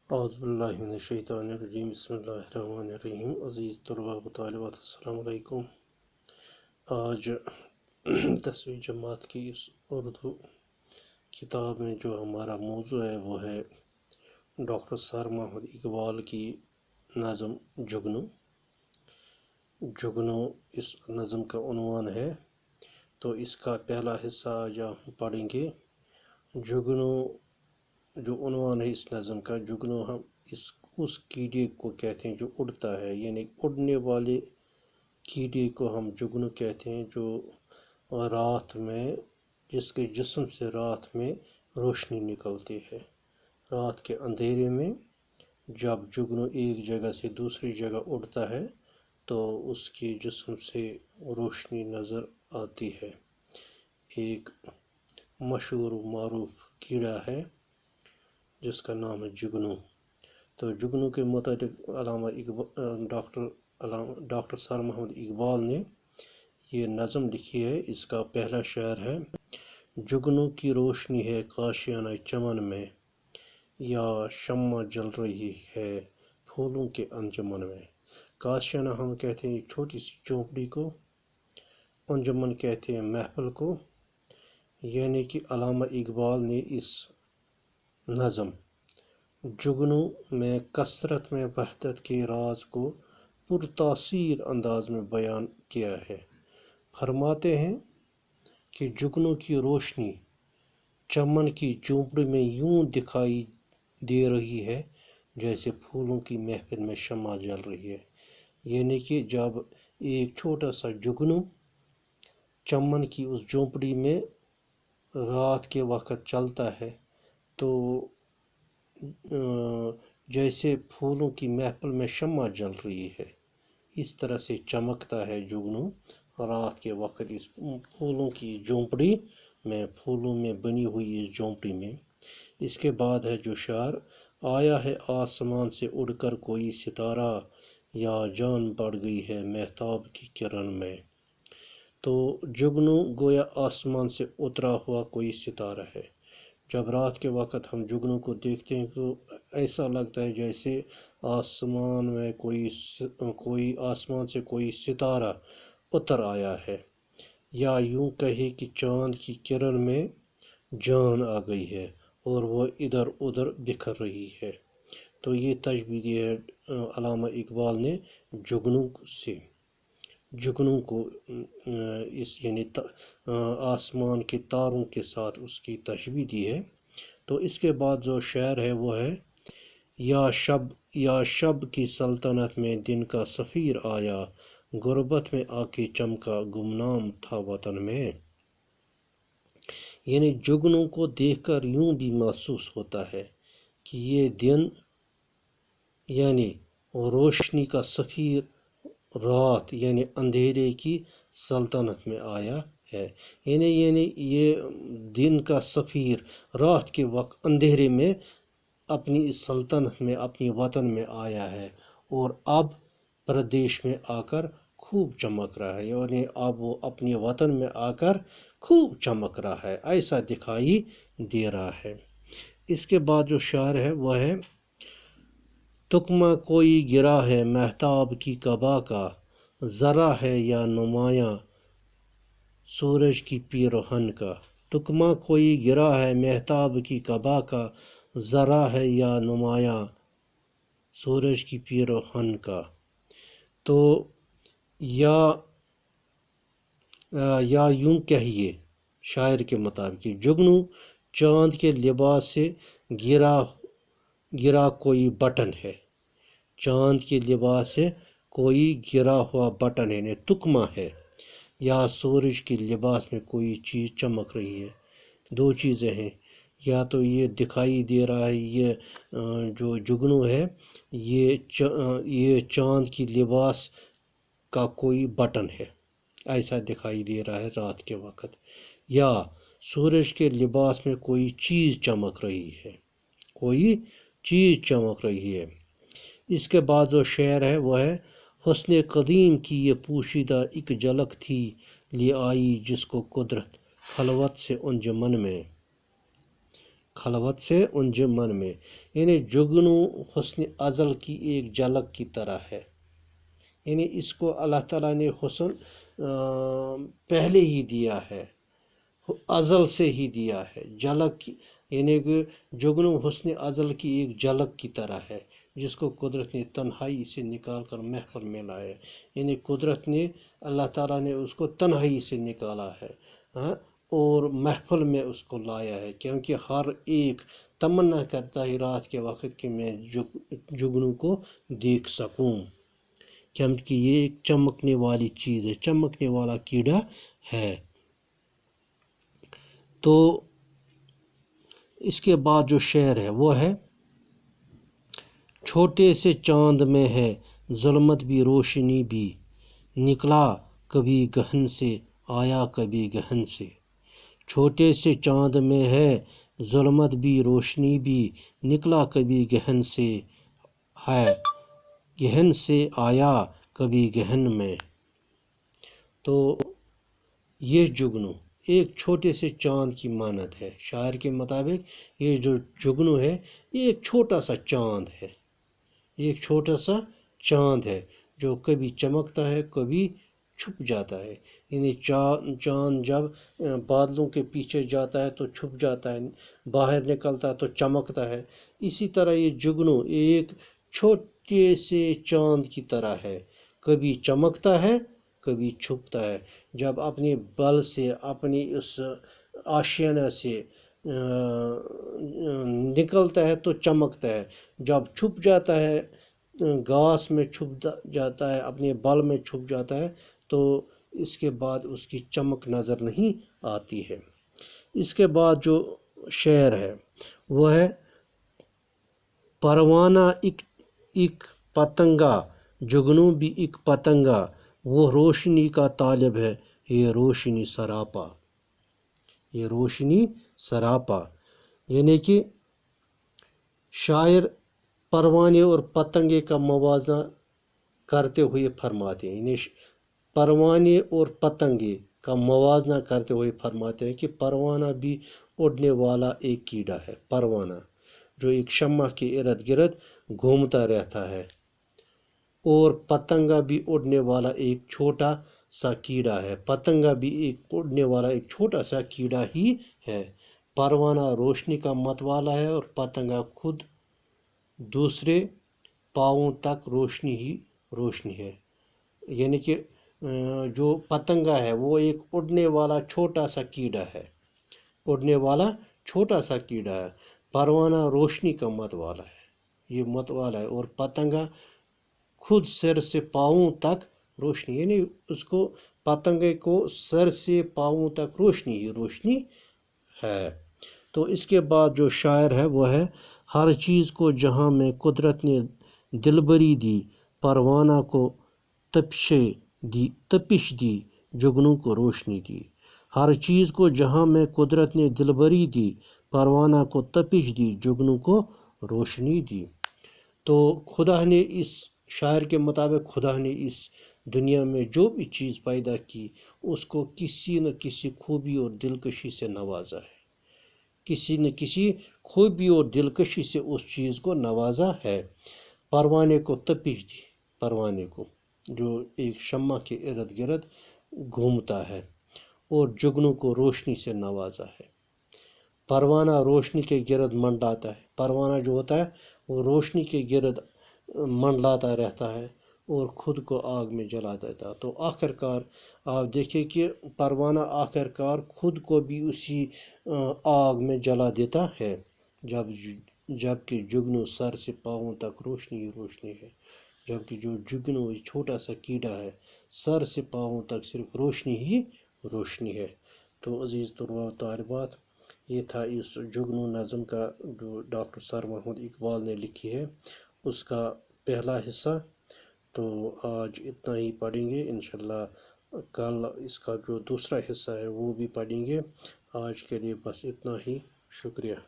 اعوذ باللہ من الشیطان الرجیم بسم اللہ الرحمن الرحیم عزیز طلباء و طالبات السلام علیکم۔ آج 10ویں جماعت کی اس اردو کتاب میں جو ہمارا موضوع ہے وہ ہے ڈاکٹر سر محمد اقبال کی نظم جگنو۔ جگنو اس نظم کا عنوان ہے، تو اس کا پہلا حصہ آج ہم پڑھیں گے۔ جگنو جو عنوان ہے اس نظم کا، جگنو ہم اس کیڑے کو کہتے ہیں جو اڑتا ہے، یعنی اڑنے والے کیڑے کو ہم جگنو کہتے ہیں، جو رات میں جس کے جسم سے رات میں روشنی نکلتی ہے۔ رات کے اندھیرے میں جب جگنو ایک جگہ سے دوسری جگہ اڑتا ہے تو اس کے جسم سے روشنی نظر آتی ہے۔ ایک مشہور و معروف کیڑا ہے جس کا نام ہے جگنو۔ تو جگنو کے متعلق ڈاکٹر سر محمد اقبال نے یہ نظم لکھی ہے۔ اس کا پہلا شعر ہے: جگنو کی روشنی ہے کاشیانہ چمن میں، یا شمع جل رہی ہے پھولوں کے انجمن میں۔ کاشیانہ ہم کہتے ہیں ایک چھوٹی سی چونپڑی کو، انجمن کہتے ہیں محفل کو، یعنی کہ علامہ اقبال نے اس نظم جگنو میں کثرت میں وحدت کے راز کو پرتاثیر انداز میں بیان کیا ہے۔ فرماتے ہیں کہ جگنو کی روشنی چمن کی چونپڑی میں یوں دکھائی دے رہی ہے جیسے پھولوں کی محفل میں شمع جل رہی ہے، یعنی کہ جب ایک چھوٹا سا جگنو چمن کی اس جھونپڑی میں رات کے وقت چلتا ہے تو جیسے پھولوں کی محفل میں شمع جل رہی ہے، اس طرح سے چمکتا ہے جگنو رات کے وقت اس پھولوں کی جھونپڑی میں، پھولوں میں بنی ہوئی اس جھونپڑی میں۔ اس کے بعد ہے جو شعر: آیا ہے آسمان سے اڑ کر کوئی ستارہ، یا جان پڑ گئی ہے مہتاب کی کرن میں۔ تو جگنو گویا آسمان سے اترا ہوا کوئی ستارہ ہے۔ جب رات کے وقت ہم جگنو کو دیکھتے ہیں تو ایسا لگتا ہے جیسے آسمان میں آسمان سے کوئی ستارہ اتر آیا ہے، یا یوں کہے کہ چاند کی کرن میں جان آ گئی ہے اور وہ ادھر ادھر بکھر رہی ہے۔ تو یہ تشبیہ دی ہے علامہ اقبال نے جگنو سے، جگنو کو یعنی آسمان کے تاروں کے ساتھ اس کی تشبیہ دی ہے۔ تو اس کے بعد جو شعر ہے وہ ہے: یا شب کی سلطنت میں دن کا سفیر آیا، غربت میں آ کے چمکا گمنام تھا وطن میں۔ یعنی جگنو کو دیکھ کر یوں بھی محسوس ہوتا ہے کہ یہ دن یعنی روشنی کا سفیر رات یعنی اندھیرے کی سلطنت میں آیا ہے، یعنی یہ دن کا سفیر رات کے وقت اندھیرے میں اپنی سلطنت میں اپنی وطن میں آیا ہے اور اب پردیش میں آ کر خوب چمک رہا ہے، یعنی اب وہ اپنے وطن میں آ کر خوب چمک رہا ہے، ایسا دکھائی دے رہا ہے۔ اس کے بعد جو شعر ہے وہ ہے: تکمہ کوئی گرا ہے مہتاب کی قبا کا، ذرا ہے یا نمایاں سورج کی پیرہن کا۔ تکمہ کوئی گرا ہے مہتاب کی قبا کا، ذرا ہے یا نمایاں سورج کی پیرہن کا۔ تو یا یوں کہیے شاعر کے مطابق کہ جگنو چاند کے لباس سے گرا کوئی بٹن ہے، چاند کے لباس سے کوئی گرا ہوا بٹن ہے، یعنی تکمہ ہے، یا سورج کے لباس میں کوئی چیز چمک رہی ہے۔ دو چیزیں ہیں، یا تو یہ دکھائی دے رہا ہے یہ جو جگنو ہے یہ چاند کی لباس کا کوئی بٹن ہے، ایسا دکھائی دے رہا ہے رات کے وقت، یا سورج کے لباس میں کوئی چیز چمک رہی ہے، کوئی چیز چمک رہی ہے۔ اس کے بعد جو شعر ہے وہ ہے: حسن قدیم کی یہ پوشیدہ ایک جھلک تھی، لے آئی جس کو قدرت خلوت سے انجمن میں۔ खलवत से अंजुमन में, यानी जुगनू हुस्न अज़ल की एक झलक की तरह है। यानी इसको अल्लाह ताला ने हुस्न पहले ही दिया है, अज़ल से ही दिया है। झलक यानी कि जुगनू हुस्न अज़ल की एक झलक की तरह है, जिसको कुदरत ने तन्हाई से निकाल कर महफिल में लाया। यानी कुदरत ने, अल्लाह ताला ने उसको तन्हाई से निकाला है, हाँ, और महफिल में उसको लाया है, क्योंकि हर एक तमन्ना करता है रात के वक्त कि मैं जुगनू को देख सकूं, क्योंकि ये एक चमकने वाली चीज़ है, चमकने वाला कीड़ा है। तो इसके बाद जो शेर है वो है, छोटे से चांद में है ज़ुल्मत भी रोशनी भी, निकला कभी गहन से आया कभी गहन से। छोटे से चांद में है ज़ुल्मत भी रोशनी भी, निकला कभी गहन से है, गहन से आया कभी गहन में। तो ये जुगनू एक छोटे से चांद की मानद है। शायर के मुताबिक ये जो जुगनू है ये एक छोटा सा चांद है, एक छोटा सा चांद है जो कभी चमकता है कभी छुप जाता है। यानी चांद जब बादलों के पीछे जाता है तो छुप जाता है, बाहर निकलता है तो चमकता है। इसी तरह ये जुगनू एक छोटे से चांद की तरह है, कभी चमकता है कभी छुपता है। जब अपने बल से, अपनी उस आशियाना से निकलता है तो चमकता है, जब छुप जाता है, घास में छुप जाता है, अपने बल में छुप जाता है, तो इसके बाद उसकी चमक नज़र नहीं आती है। इसके बाद जो शेर है वो है, परवाना एक पतंगा, जुगनू भी एक पतंगा, वो रोशनी का तालिब है ये रोशनी सरापा, ये रोशनी सरापा। यानी कि शायर परवाने और पतंगे का मवाजना करते हुए फरमाते हैं, यानी परवाने और पतंगे का मवाजना करते हुए फरमाते हैं कि परवाना भी उड़ने वाला एक कीड़ा है। परवाना जो एक शम्मा के इर्द गिर्द घूमता रहता है, और पतंगा भी उड़ने वाला एक छोटा सा कीड़ा है। पतंगा भी एक उड़ने वाला एक छोटा सा कीड़ा ही है। परवाना रोशनी का मतवाला है और पतंगा खुद दूसरे पाँवों तक रोशनी ही रोशनी है। यानी कि जो पतंगा है वो एक उड़ने वाला छोटा सा कीड़ा है, उड़ने वाला छोटा सा कीड़ा है। परवाना रोशनी का मतवाला है, ये मतवाला है, और पतंगा खुद सिर से पाँवों तक रोशनी, यानी उसको पतंगे को सर से पाँवों तक रोशनी ही रोशनी है। तो इसके बाद जो शायर है वो है, हर चीज़ को जहाँ में कुदरत ने दिलबरी दी, परवाना को तपिश दी, जुगनू को रोशनी दी। हर चीज़ को जहाँ में कुदरत ने दिलबरी दी, परवाना को तपिश दी, जुगनू को रोशनी दी। तो खुदा ने, इस शायर के मुताबिक खुदा ने इस दुनिया में जो भी चीज़ पैदा की उसको किसी न किसी खूबी और दिलकशी से नवाजा है, किसी न किसी खूबी और दिलकशी से उस चीज़ को नवाजा है। परवाने को तपिश दी, परवाने को जो एक शम्मा के इर्द गिर्द घूमता है, और जुगनू को रोशनी से नवाजा है। परवाना रोशनी के गिर्द मंडलाता है, परवाना जो होता है वो रोशनी के गिर्द मंडलाता रहता है और ख़ुद को आग में जला देता है। तो आखिरकार आप देखिए कि परवाना आखिरकार ख़ुद को भी उसी आग में जला देता है, जबकि जुगनू सर से पाँवों तक रोशनी ही रोशनी है। जबकि जो जुगनू छोटा सा कीड़ा है, सर से पाँवों तक सिर्फ रोशनी ही रोशनी है। तो अज़ीज़ तलबा तालिबात, ये था इस जुगनू नज़म का जो डॉक्टर सर महमूद इकबाल ने लिखी है, उसका पहला हिस्सा। तो आज इतना ही पढ़ेंगे, इंशाल्लाह कल इसका जो दूसरा हिस्सा है वो भी पढ़ेंगे। आज के लिए बस इतना ही, शुक्रिया।